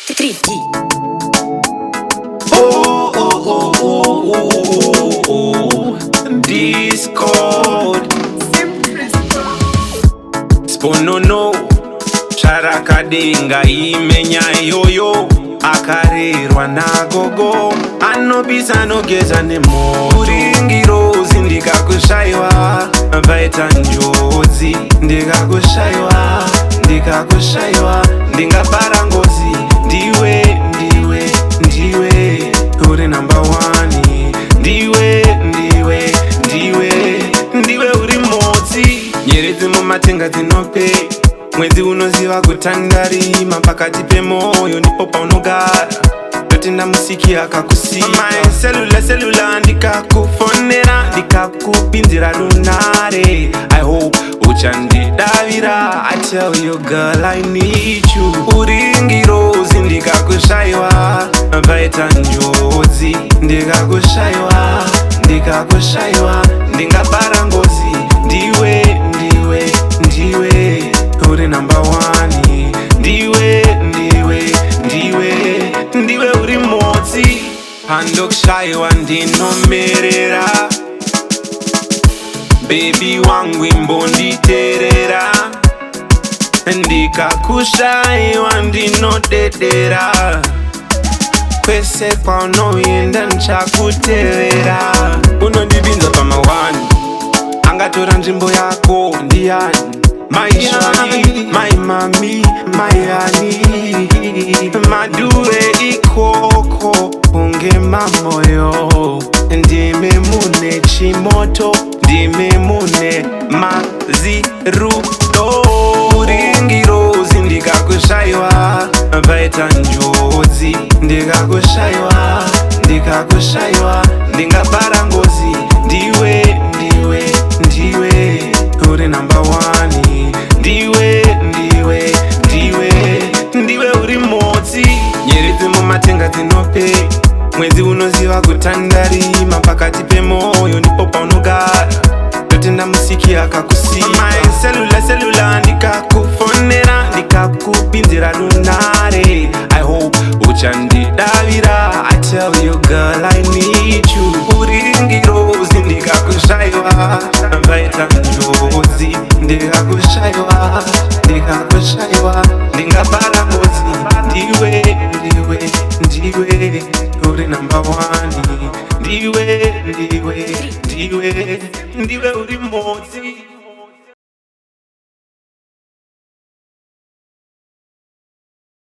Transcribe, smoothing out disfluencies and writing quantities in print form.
3D. Discord Sponono Charakadenga imenya yoyo akarerwa nagogo anobisa anogeza nemoringiro ndikakushaiwa vaita njodzi ndikakushaiwa ndingabara ngozi ndiwe uri number one ndiwe uri motsi nyeredzi mumatenga dzinope mwedzi unoziva kutandarima pakati pemoyo ndipo paunogara totenda musiki akakusima selula ndikakufonera ndikakupinzira runare I hope uchandidavira I tell you girl I need you uringirozi ndikakushaiwa vaita njodzi ndikakushaiwa ndingabara ngozi ndiwe uri number one ndiwe uri motsi pandokushaiwa ndinomerera baby wangu imbonditerera ndikakushaiwa ndinodedera kwese kwaunoenda ndichakutevera unondibinza pamawani angatora nzvimbo yako ndiani maishani maimami maihani madure ikoko unge mamoyo ndime mune chimoto ndime mune mazirudo uringirozi ndikakushaiwa vaita njodzi ndikakushaiwa ndingabara ngozi ndiwe uri number one ndiwe uri motsi nyeredzi mumatenga dzinope mwedzi unoziva kutandarima pakati pemoyo ndipo paunogara totenda musiki akakusima selula ndikakufonera ndikakupinzira runare I hope uchandidavira I tell you girl I need you uringirozi ndikakushaiwa vaita njodzi ndikakushaiwa ndingabara ngozi ndiwe uri number one ndiwe uri motsi.